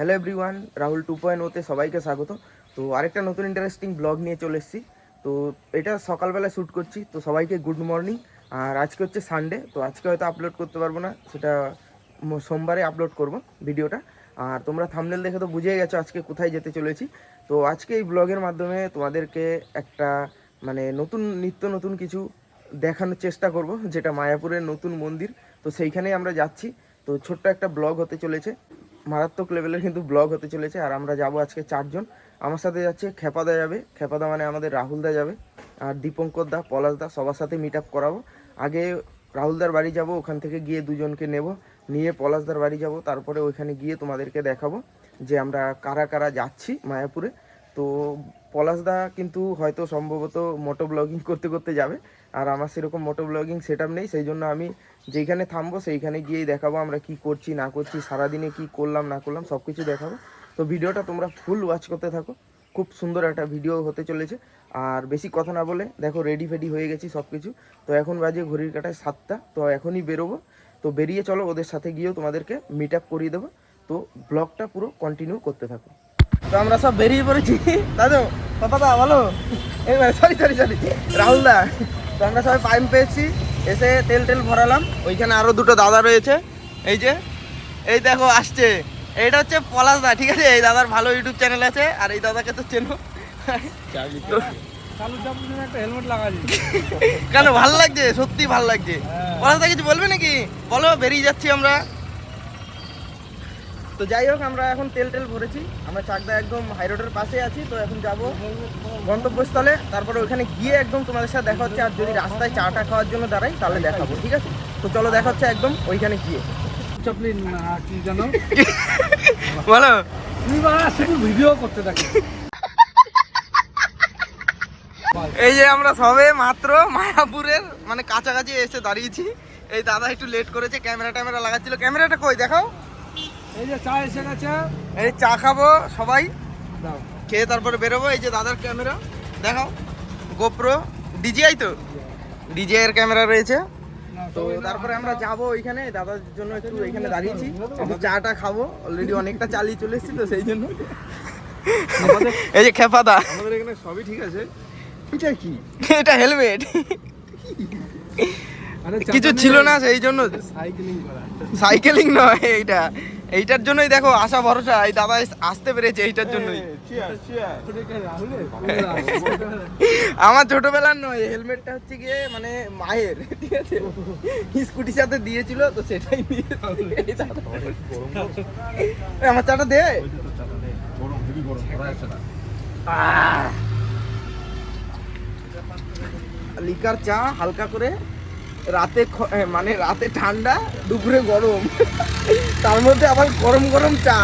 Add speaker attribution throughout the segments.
Speaker 1: Hello everyone, Rahul 2.0-তে সবাইকে স্বাগত। তো আরেকটা নতুন ইন্টারেস্টিং ব্লগ নিয়ে চলে এসেছি। তো এটা সকালবেলা শ্যুট করছি, তো সবাইকে গুড মর্নিং। আর আজকে হচ্ছে সানডে, তো আজকে হয়তো আপলোড করতে পারবো না, সেটা সোমবারে আপলোড করব ভিডিওটা। আর তোমরা থাম্বনেল দেখে তো বুঝেই গেছো আজকে কোথায় যেতে চলেছি। তো আজকে এই ব্লগের মাধ্যমে তোমাদেরকে একটা নিত্য নতুন কিছু দেখানোর চেষ্টা করব, যেটা মায়াপুরের নতুন মন্দির। তো সেইখানেই আমরা যাচ্ছি। তো ছোট্ট একটা ব্লগ হতে চলেছে, মারাত্মক লেভেলের কিন্তু ব্লগ হতে চলেছে। আর আমরা যাব আজকে 4 জন। আমার সাথে যাচ্ছে খেপাদা যাবে, খেপাদা মানে আমাদের রাহুলদা যাবে, আর দীপঙ্কর দা, পলাশদা, সবার সাথে মিট আপ করাবো। আগে রাহুলদার বাড়ি যাব, ওখান থেকে গিয়ে দুজনকে নেব, নিয়ে পলাশদার বাড়ি যাব, তারপরে ওইখানে গিয়ে তোমাদেরকে দেখাবো যে আমরা কারা কারা যাচ্ছি মায়াপুরে। তো পলাশদা কিন্তু হয়তো সম্ভবত মোটো ব্লগিং করতে করতে যাবে, আর আমার সেরকম মোটো ব্লগিং সেট আপ নেই। সেই জন্য আমি যেইখানে থামবো সেইখানে গিয়েই দেখাবো আমরা কি করছি না করছি, সারাদিনে কি করলাম না করলাম সব কিছু দেখাবো। তো ভিডিওটা তোমরা ফুল ওয়াচ করতে থাকো, খুব সুন্দর একটা ভিডিও হতে চলেছে। আর বেশি কথা না বলে দেখো, রেডি ফেডি হয়ে গেছি সব কিছু। তো এখন বাজে ঘড়ির কাঁটায় 7টা, তো এখনই বেরোবো। তো বেরিয়ে চলো, ওদের সাথে গিয়েও তোমাদেরকে মিট আপ করিয়ে দেবো। তো ব্লগটা পুরো কন্টিনিউ করতে থাকো। তো আমরা সব বেরিয়ে পড়েছি। দাদু, পাপাদা বলো, সরি সরি সরি, রাহুলদা। তো আমরা সবাই পাইপ পেয়েছি, এসে তেল টেল ভরালাম। ওইখানে আরও দুটো দাদা রয়েছে, এই যে, এই দেখো আসছে। এইটা হচ্ছে পলাশদা, ঠিক আছে? এই দাদার ভালো ইউটিউব চ্যানেল আছে, আর এই দাদাকে তো চেনো। কেন ভালো লাগছে? সত্যি ভালো লাগছে। পলাশদা কিছু বলবে নাকি? বলো, বেরিয়ে যাচ্ছি আমরা। তো যাই হোক, আমরা এখন তেল টেল ভরেছি, আমরা চাকদা একদম হাই রোডের পাশে আছি। তো এখন যাব গন্তব্যস্থলে, তারপরে ওখানে গিয়ে একদম তোমাদের সাথে দেখা হচ্ছে। আর যদি রাস্তায় চাটা খাওয়ার জন্য দাঁড়াই তাহলে দেখাবো, ঠিক আছে? তো চলো, দেখা হচ্ছে একদম ওইখানে গিয়ে।
Speaker 2: কি জানো
Speaker 1: বলো,
Speaker 2: তুমি শুধু ভিডিও করতে থাকি।
Speaker 1: এই যে আমরা সবে মাত্র মায়াপুরের মানে কাছাকাছি এসে দাঁড়িয়েছি। এই দাদা একটু লেট করেছে, ক্যামেরা লাগাচ্ছিল। ক্যামেরাটা কই দেখাও।
Speaker 2: এই যে চা এসে গেছে,
Speaker 1: এই চা খাবো সবাই, খেয়ে তারপরে বেরোবো। এই যে দাদার ক্যামেরা দেখাও, গোপ্রো ডিজিআই, তো ডিজিআই এর ক্যামেরা রয়েছে। তো তারপরে আমরা যাবো ওইখানে, দাদার জন্য একটু এখানে দাঁড়িয়েছি, একটু চাটা খাবো। অলরেডি অনেকটা চালিয়ে চলে এসেছি, তো সেই জন্য। এই যে খেপাদা,
Speaker 2: আমাদের এখানে সবই ঠিক আছে। এটা কি?
Speaker 1: এটা হেলমেট, কিছু ছিল না সেই জন্য। সাইকেলিং নয় এইটা, এইটার জন্যই দেখো আশা ভরসা, এই দাদা আসতে পেরেছে এইটার জন্যই। আমার ছোটবেলার নয়, হেলমেটটা হচ্ছে গিয়ে মানে মায়ের, ঠিক আছে? স্কুটির সাথে দিয়েছিল, তো সেটাই নিয়ে আমার চাটা দে। লিকার চা হালকা করে, রাতে মানে রাতে ঠান্ডা, দুপুরে গরম, তার মধ্যে আবার গরম গরম চা।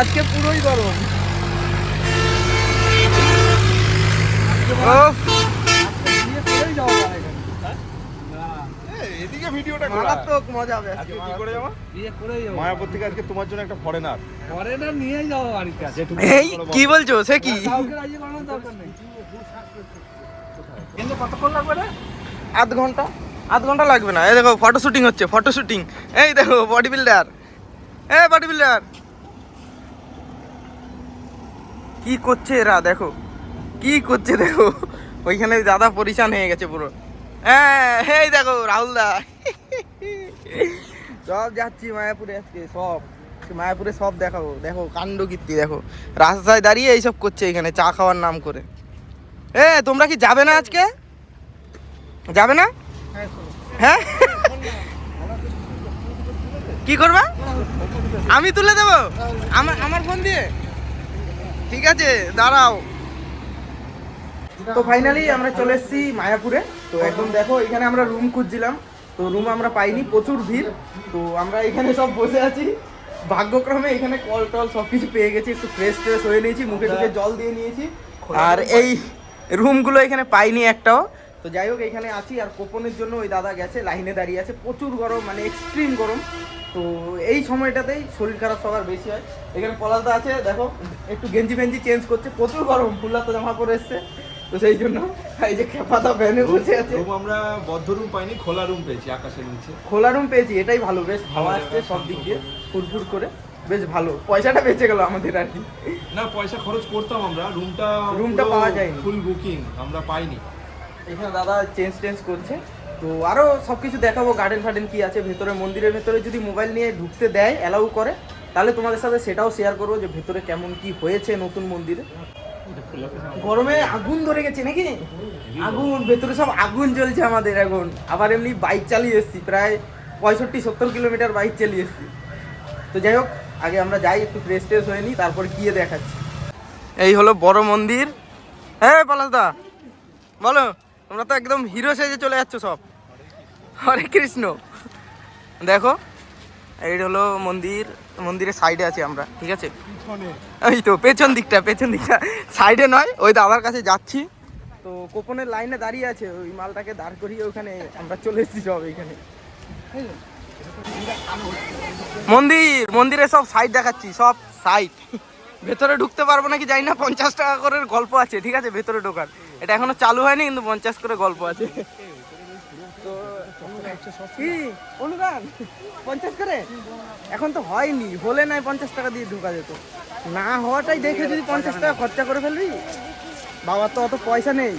Speaker 1: আজকে পুরোই গরম।
Speaker 2: এদিকে ভিডিওটা
Speaker 1: মারাত্মক মজা হবে আজকে।
Speaker 2: কি করে যাবো? মায়াপুর থেকে আজকে তোমার জন্য একটা ফরেনার নিয়ে যাবো বাড়িতে।
Speaker 1: এই কি বলছো? সে কি?
Speaker 2: কিন্তু কতক্ষণ লাগবে রে?
Speaker 1: আধ ঘন্টা লাগবে না। এই দেখো ফটো শুটিং হচ্ছে, ফটো শুটিং। এই দেখো বডি বিল্ডার, বডি বিল্ডার কি করছে এরা, দেখো কি করছে, দেখো ওইখানে দাদা পরিশান হয়ে গেছে পুরো। এই দেখো রাহুলদা। সব যাচ্ছি মায়াপুরে আজকে, মায়াপুরে সব দেখাবো। দেখো কাণ্ড কীর্তি, দেখো রাস্তায় দাঁড়িয়ে এইসব করছে এখানে চা খাওয়ার নাম করে। তোমরা কি যাবে না আজকে? যাবে না? হ্যাঁ, কি করবা? আমি তুলে দেবো আমার ফোন দিয়ে, ঠিক আছে? দাঁড়াও। তো ফাইনালি আমরা চলে এসেছি মায়াপুরে। তো একদম দেখো, এখানে আমরা রুম খুঁজছিলাম, তো রুম আমরা পাইনি, প্রচুর ভিড়। তো আমরা এখানে সব বসে আছি, ভাগ্যক্রমে এখানে কল টল সব কিছু পেয়ে গেছি। একটু ফ্রেশ হয়ে নিয়েছি, মুখে টুখে জল দিয়ে নিয়েছি। আর এই রুমগুলো এখানে পাইনি একটাও। তো যাই হোক, এখানে আছি। আর কোপনের জন্য ওই দাদা গেছে, লাইনে দাঁড়িয়ে আছে। প্রচুর গরম, মানে এক্সট্রিম গরম। তো এই সময়টাতেই শরীর খারাপ সবার বেশি হয়। এখানে পলাশদা আছে, দেখো একটু গেঞ্জি ফেঞ্জি চেঞ্জ করছে, প্রচুর গরম, ফুলাতো জামা পরে এসছে। তো সেই জন্য এই যে খেপাতা ভ্যানে বসে আছে।
Speaker 2: আমরা বদ্ধ রুম পাইনি, খোলা রুম পেয়েছি, আকাশের নিচে
Speaker 1: খোলা রুম পেয়েছি, এটাই ভালো, বেশ হাওয়া আসছে সব দিক দিয়ে ফুরফুর করে। বেশ ভালো, পয়সাটা বেঁচে গেল আমাদের আর কি।
Speaker 2: না পয়সা খরচ করতাম আমরা, রুমটা
Speaker 1: পাওয়া যায়নি,
Speaker 2: ফুল বুকিং আমরা পাইনি।
Speaker 1: এখানে দাদা চেঞ্জ করছে। তো আরও সব কিছু দেখাবো, গার্ডেন ফার্ডেন কী আছে ভেতরে, মন্দিরের ভেতরে যদি মোবাইল নিয়ে ঢুকতে দেয়, অ্যালাউ করে, তাহলে তোমাদের সাথে সেটাও শেয়ার করবো যে ভেতরে কেমন কি হয়েছে নতুন মন্দিরে। গরমে আগুন ধরে গেছে নাকি, আগুন ভেতরে সব আগুন জ্বলছে আমাদের এখন। আবার এমনি বাইক চালিয়ে এসেছি, প্রায় 65-70 কিলোমিটার বাইক চালিয়ে এসেছি। তো যাই হোক, আগে আমরা যাই একটু ফ্রেশ ট্রেশ হয়ে নিই, তারপর গিয়ে দেখাচ্ছি। এই হলো বড় মন্দির। হ্যাঁ পলাশদা বলো, তোমরা তো একদম হিরো সেজে চলে যাচ্ছ সব। হরে কৃষ্ণ। দেখো এই হলো মন্দির, মন্দিরের সাইডে আছি আমরা, ঠিক আছে? এই তো পেছন দিকটা সাইডে নয়, ওই দাদার কাছে যাচ্ছি। তো কোপনের লাইনে দাঁড়িয়ে আছে, ওই মালটাকে দাঁড় করিয়ে ওখানে আমরা চলে এসেছি সব। এইখানে মন্দিরে সব সাইড দেখাচ্ছি, সব সাইড। ভেতরে ঢুকতে পারবো নাকি জানি না, 50 টাকা করে গল্প আছে, ঠিক আছে? ভেতরে ঢোকার এটা এখনো চালু হয়নি, কিন্তু 50 করে গল্প আছে। তো কি অনুদান 50 করে এখন তো হয়নি, হলে নাই 50 টাকা দিয়ে ঢোকা যেত, না হওয়াটাই দেখে যদি 50 টাকা খরচা করে ফেলবি, বাবার তো অত পয়সা নেই।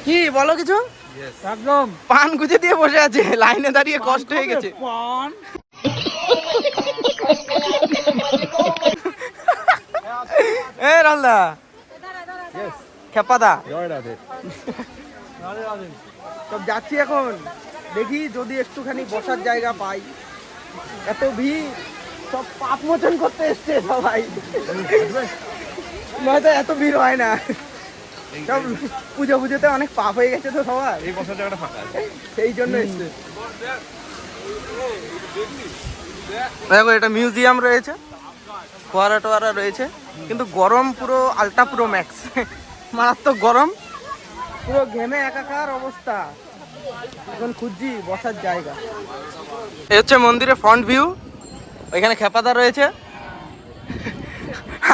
Speaker 1: কি বলো কিছু? একদম পান গুজে দিয়ে বসে আছে, লাইনে দাঁড়িয়ে কষ্ট হয়ে গেছে। এ রালদা খেপাদা সব যাচ্ছি এখন, দেখি যদি একটুখানি বসার জায়গা পাই। এত ভিড়, সব পাপ মোচন করতে এসছে সবাই, নয়তো এত ভিড় হয় না। সব পুজোতে অনেক পাপ হয়ে গেছে তো সবার,
Speaker 2: এই বসার জায়গাটা ফাঁকা আছে,
Speaker 1: সেই জন্য এসছে। দেখো এটা মিউজিয়াম রয়েছে, ফোয়ারা টোয়ারা রয়েছে, কিন্তু গরম পুরো আলটা পুরো ম্যাক্স, মারাত্মক গরম, পুরো ঘেমে একাকার অবস্থা। এখন খুঁজছি বসার জায়গা। এই হচ্ছে মন্দিরের ফ্রন্ট ভিউ, ওইখানে খেপাদা রয়েছে,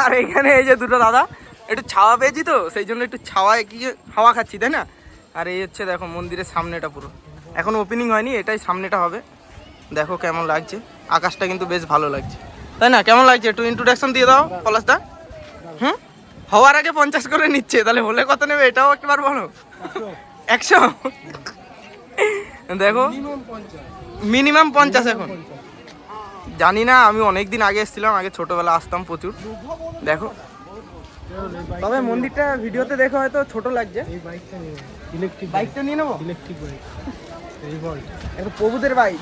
Speaker 1: আর এখানে এই যে দুটো দাদা একটু ছাওয়া পেয়েছি তো, সেই জন্য একটু ছাওয়ায় কি হাওয়া খাচ্ছি, তাই না? আর এই হচ্ছে দেখো মন্দিরের সামনেটা, পুরো এখন ওপেনিং হয়নি, এটাই সামনেটা হবে। দেখো কেমন লাগছে, আকাশটা কিন্তু বেশ ভালো লাগছে, তাই না? কেমন লাগছে একটু ইন্ট্রোডাকশন দিয়ে দাও পলাশদা। হওয়ার আগে 50 করে নিচ্ছে, তাহলে হলে কত নেবে এটাও একবার বলো। 100 দেখো মিনিমাম 50 এখন, জানি না, আমি অনেকদিন আগে এসেছিলাম, আগে ছোটবেলা আসতাম প্রচুর। দেখো তবে মন্দিরটা ভিডিওতে দেখো হয়তো ছোট লাগছে, বাইকটা নিয়ে নেবো, ইলেকট্রিক বাইক, এটা প্রভুদের বাইক।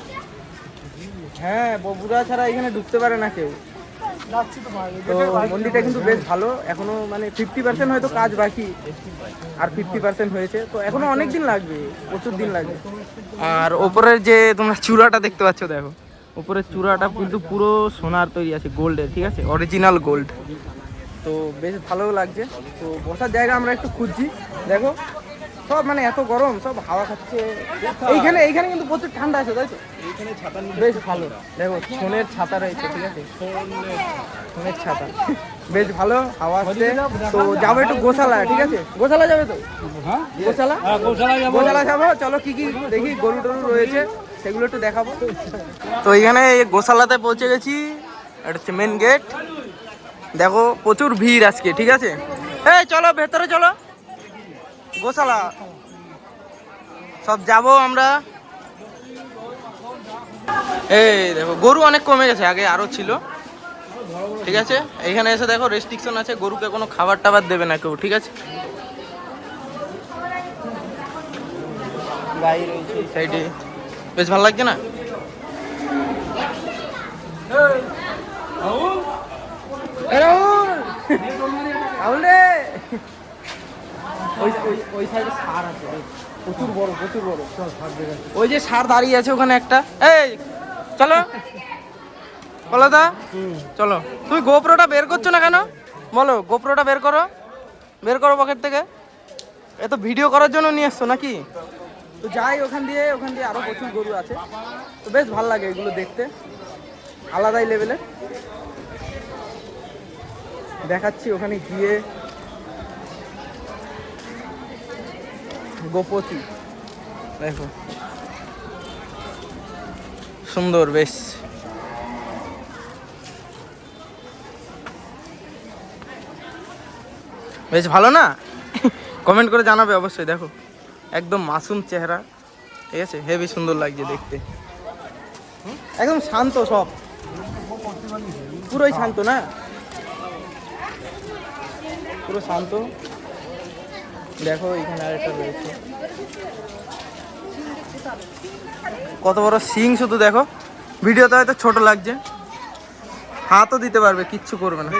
Speaker 1: হ্যাঁ প্রভুরা ছাড়া এখানে ঢুকতে পারে না কেউ। তো মন্দিরটা কিন্তু বেশ ভালো, এখনো মানে 50% হয়তো কাজ বাকি, আর 50% হয়েছে, তো এখনো অনেক দিন লাগবে, প্রচুর দিন লাগবে। আর ওপরের যে তোমরা চূড়াটা দেখতে পাচ্ছ, দেখো উপরের চূড়াটা কিন্তু পুরো সোনার তৈরি আছে, গোল্ডের, ঠিক আছে? Original gold. তো বেশ ভালো লাগছে। তো বসার জায়গা আমরা একটু খুঁজছি, দেখো সব মানে এত গরম, সব হাওয়া খাচ্ছে। এইখানে কিন্তু প্রচুর ঠান্ডা আছে, তাই তো? এইখানে ছাতা বেশ ভালো, দেখো ছোনের ছাতা রয়েছে, ঠিক আছে? ছোনের ছাতা বেশ ভালো, হাওয়া আসছে। তো যাবো একটু গোশালা, ঠিক আছে? গোশালা যাবে তো? গোশালা যাবো, চলো কি কি দেখি, গরু টরু রয়েছে সেগুলো একটু দেখাবো। তো এইখানে গোশালাতে পৌঁছে গেছি, এটা হচ্ছে মেন গেট। দেখো প্রচুর ভিড় আজকে, ঠিক আছে? এই চলো ভেতরে চলো, গোশালা সব যাবো আমরা। এই দেখো গরু অনেক কমে গেছে, আগে আরো ছিল, ঠিক আছে? এইখানে এসে দেখো রেস্ট্রিকশন আছে, গরুকে কোনো খাবার টাবার দেবে না কেউ, ঠিক আছে? গাই রয়েছে এই সাইডে, বেশ ভালো লাগছে না? ওই সাইডে সার আছে প্রচুর বড়, ওই যে সার দাঁড়িয়ে আছে ওখানে একটা। এই চলো বলো চলো। তুই গোপ্রোটা বের করছো না কেন বলো? গোপ্রোটা বের করো পকেট থেকে। এ তো ভিডিও করার জন্য নিয়ে আসছো নাকি? তো যাই, ওখান দিয়ে আরো প্রচুর গরু আছে, তো বেশ ভালো লাগে এগুলো দেখতে, আলাদাই লেভেলে। দেখাচ্ছি ওখানে গিয়ে। গোপতি দেখো সুন্দর, বেশ বেশ ভালো না? কমেন্ট করে জানাবে অবশ্যই। দেখো একদম মাসুম চেহারা, ঠিক আছে, হেভি সুন্দর লাগছে দেখতে, একদম শান্ত, সব পুরোই শান্ত না, পুরো শান্ত। দেখো এখানে আরেকটা রয়েছে, কত বড় সিং শুধু দেখো। ভিডিওতে হয়তো ছোট লাগছে, হাতও দিতে পারবে, কিচ্ছু করবে না,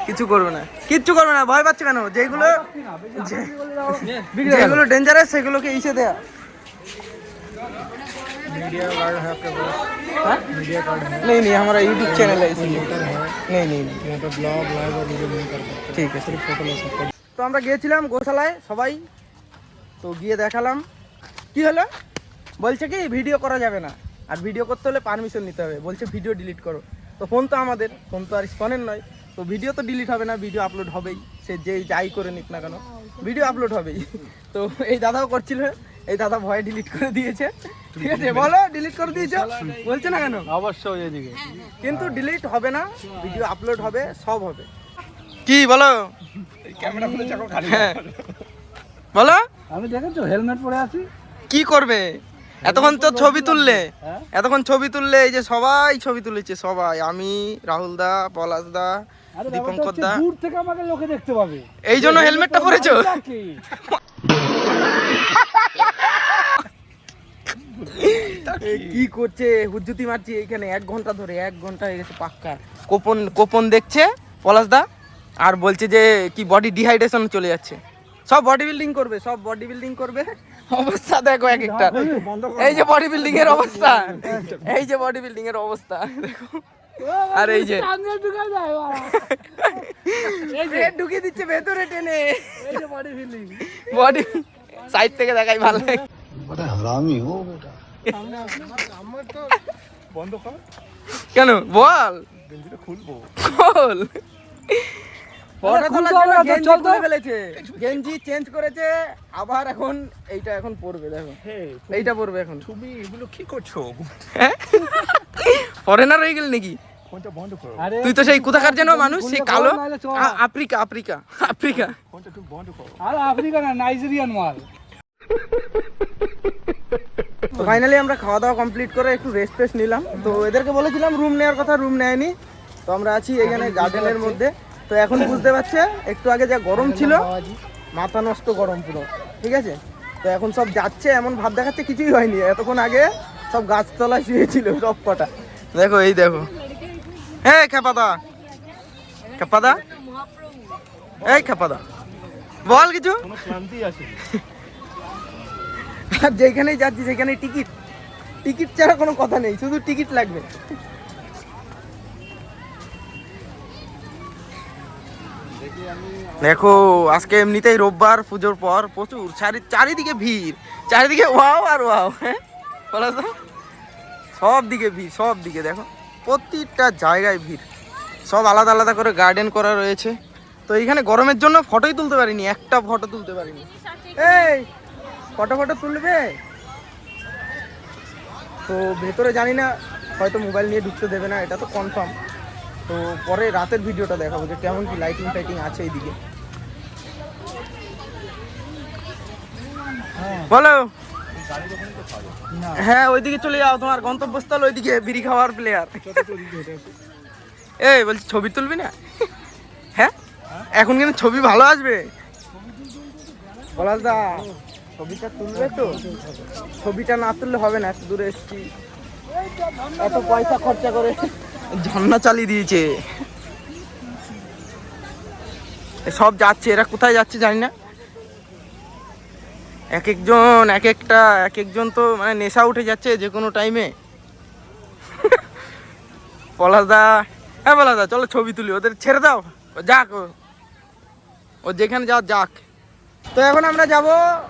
Speaker 1: কিছু করবে না, কিচ্ছু করবে না। ভয় পাচ্ছে কেন? যেগুলো যেগুলো ডেঞ্জারাস সেগুলোকে ইসে দেয়া। मीडिया कार्ड है आपके पास? मीडिया कार्ड है? नहीं नहीं, हमारा यूट्यूब चैनल है इसलिए। नहीं नहीं नहीं, यहाँ पे ब्लॉग लाइव और वीडियो नहीं कर सकते। ठीक है, सिर्फ फोटो ले सकते। তো আমরা গিয়েছিলাম গোশালায় সবাই, তো গিয়ে দেখালাম কি হলো। বলছে কি ভিডিও করা যাবে না, আর ভিডিও করতে হলে পারমিশন নিতে হবে, বলছে ভিডিও ডিলিট করো। তো ফোন তো আমাদের, ফোন তো আর স্পনের নয়, তো ভিডিও তো ডিলিট হবে না, ভিডিও আপলোড হবেই, সে যেই যাই করে নিক না কেন ভিডিও আপলোড হবেই। তো এই দাদাও করছিল, এই দাদা ভয়ে ডিলিট করে দিয়েছে, ঠিক আছে। বলো ডিলিট করে দিয়েছো, বলছে না কেন?
Speaker 2: অবশ্যই এদিকে
Speaker 1: কিন্তু ডিলিট হবে না, ভিডিও আপলোড হবে, সব হবে। কি বলো?
Speaker 2: ক্যামেরা খুলে চাকো খালি
Speaker 1: বলো।
Speaker 2: আমি দেখেছো হেলমেট পরে আছি,
Speaker 1: কি করবে? এতক্ষণ তো ছবি তুললে, এতক্ষণ ছবি তুললে, এই যে সবাই ছবি তুলেছে, সবাই, আমি, রাহুল দা, পলাশ দা, দীপঙ্কর দা,
Speaker 2: দূর থেকে আমাকে লোকে দেখতে পাবে,
Speaker 1: এই জন্য হেলমেটটা পরেছো। কি করছে? হুজ্জুতি মারছি এইখানে 1 ঘন্টা ধরে, 1 ঘন্টা হয়ে গেছে পাক্কা। কোপন কোপন দেখছে পলাশ দা, আর বলছে যে কি বডি ডিহাইড্রেশন চলে যাচ্ছে। সব বডি বিল্ডিং করবে, সব বডি বিল্ডিং করবে। অবস্থা দেখো এক একটা, এই যে বডি বিল্ডিং এর অবস্থা, এই যে বডি বিল্ডিং এর অবস্থা দেখো। আর এই যে ঢুকিয়ে দিচ্ছে ভেতরে টেনে, এই যে বডি বিল্ডিং, বডি সাইড থেকে দেখাই ভালো লাগে।
Speaker 2: বড় হারামি হো বেটা, আমার তো বন্ধ কর।
Speaker 1: কেন বল?
Speaker 2: গেঞ্জিটা খুলবো,
Speaker 1: খোল। ফটো তোলার জন্য গেঞ্জি খুলে ফেলেছে, গেঞ্জি চেঞ্জ করেছে, আবার এখন এইটা এখন পরবে। দেখো এইটা পরবে এখন।
Speaker 2: তুমি এগুলো কি করছো?
Speaker 1: ফরেনার হয়ে গেল নাকি?
Speaker 2: ফোনটা বন্ধ করো।
Speaker 1: তুই তো সেই কোথাকার যেন মানুষ, সেই কালো, আফ্রিকা আফ্রিকা আফ্রিকা।
Speaker 2: ফোনটা একটু বন্ধ করো।
Speaker 3: আরে আফ্রিকা না, নাইজেরিয়ান মাল।
Speaker 1: তো ফাইনালি আমরা খাওয়া দাওয়া কমপ্লিট করে একটু রেস্ট ফেস্ট নিলাম। তো এদেরকে বলেছিলাম রুম নেওয়ার কথা, রুম নেয়নি। তো আমরা আছি এখানে গার্ডেনের মধ্যে। তো এখন বুঝতে পারছে, একটু আগে যা গরম ছিল, মাথা নষ্ট গরম পুরো, ঠিক আছে। তো এখন সব যাচ্ছে, এমন ভাব দেখাচ্ছে কিছুই হয়নি, এতক্ষণ আগে সব গাছতলায় শুয়েছিল সব কটা। দেখো এই দেখো, হ্যাঁ খেপাদা, খেপাদা, এই খেপাদা বল কিছু।
Speaker 2: কোনো ক্লান্তি আছে?
Speaker 1: আর যেখানেই যাচ্ছি সেখানে টিকিট, টিকিট ছাড়া কোনো কথা নেই, শুধু টিকিট লাগবে। দেখো আজকে এমনিতেই রোববার, পুজোর পর প্রচুর চারিদিকে ভিড়, চারিদিকে ওয়াও আর ওয়াও। হ্যাঁ বলো তো, সব দিকে ভিড়, সব দিকে দেখো, প্রতিটা জায়গায় ভিড়, সব আলাদা আলাদা করে গার্ডেন করা রয়েছে। তো এইখানে গরমের জন্য ফটোই তুলতে পারিনি, একটা ফটো তুলতে পারিনি। এই ফটো তুলবে তো ভেতরে জানি না, হয়তো মোবাইল নিয়ে ঢুকতে দেবে না, এটা তো কনফার্ম। তো পরে রাতের ভিডিওটা দেখাবো যে কেমন কি লাইটিং ফাইটিং আছে এইদিকে। বলো। হ্যাঁ ওইদিকে চলে যাও, তোমার গন্তব্যস্থল ওইদিকে, বিড়ি খাওয়ার প্লেয়ার। এই বলছি ছবি তুলবি না? হ্যাঁ এখন কিন্তু ছবি ভালো আসবে। পলাশদা ছবিটা তুলবে তো? ছবিটা না তুললে হবে না, এত দূরে এসছি, এত পয়সা খরচা করে ঝর্ণা চালিয়ে দিয়েছে, সব যাচ্ছে। এরা কোথায় যাচ্ছে জানি না, এক একজন তো মানে নেশা উঠে যাচ্ছে যে কোনো টাইমে। পলাশদা, হ্যাঁ পলাশদা চলো ছবি তুলি, ওদের ছেড়ে দাও, যাক ও যেখানে যাও যাক। তো এখন আমরা যাব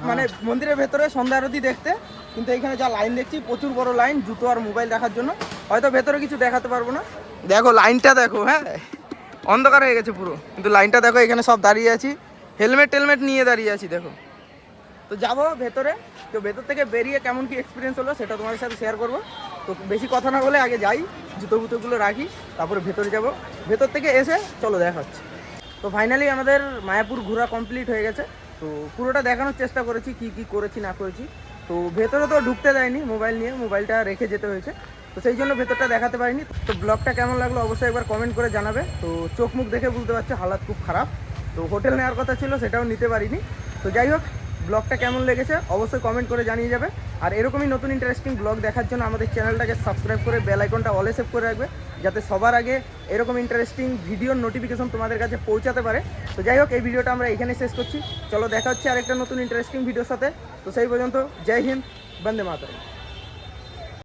Speaker 1: মানে মন্দিরের ভেতরে সন্ধ্যা আরতি দেখতে, কিন্তু এখানে যা লাইন দেখছি, প্রচুর বড় লাইন জুতো আর মোবাইল রাখার জন্য। হয়তো ভেতরে কিছু দেখাতে পারবো না। দেখো লাইনটা দেখো, হ্যাঁ অন্ধকার হয়ে গেছে পুরো, কিন্তু লাইনটা দেখো, এখানে সব দাঁড়িয়ে আছি, হেলমেট নিয়ে দাঁড়িয়ে আছি দেখো। তো যাবো ভেতরে, তো ভেতর থেকে বেরিয়ে কেমন কি এক্সপিরিয়েন্স হলো সেটা তোমাদের সাথে শেয়ার করবো। তো বেশি কথা না বলে আগে যাই, জুতোগুলো রাখি, তারপরে ভেতরে যাব। ভেতর থেকে এসে চলো দেখা হচ্ছে। তো ফাইনালি আমাদের মায়াপুর ঘোরা কমপ্লিট হয়ে গেছে। তো পুরোটা দেখানোর চেষ্টা করেছি কি কি করেছি না করেছি। তো ভেতরে তো ঢুকতে দেয়নি মোবাইল নিয়ে, মোবাইলটা রেখে যেতে হয়েছে, তো সেই জন্য ভেতরটা দেখাতে পারিনি। তো ব্লগটা কেমন লাগলো অবশ্যই একবার কমেন্ট করে জানাবে। তো চোখ মুখ দেখে বুঝতে পারছো হালাত খুব খারাপ, তো হোটেল নেওয়ার কথা ছিল সেটাও নিতে পারিনি। তো যাই হোক, ব্লগটা কেমন লেগেছে অবশ্যই কমেন্ট করে জানিয়ে যাবে। আর এরকমই নতুন ইন্টারেস্টিং ব্লগ দেখার জন্য আমাদের চ্যানেলটাকে সাবস্ক্রাইব করে বেল আইকনটা অলে সেভ করে রাখবে, যাতে সবার আগে এরকম ইন্টারেস্টিং ভিডিওর নোটিফিকেশন তোমাদের কাছে পৌঁছাতে পারে। তো যাই হোক, এই ভিডিওটা আমরা এখানে শেষ করছি। চলো দেখা হচ্ছে আরেকটা নতুন ইন্টারেস্টিং ভিডিওর সাথে। তো সেই পর্যন্ত জয় হিন্দ, বন্দে মাতরম।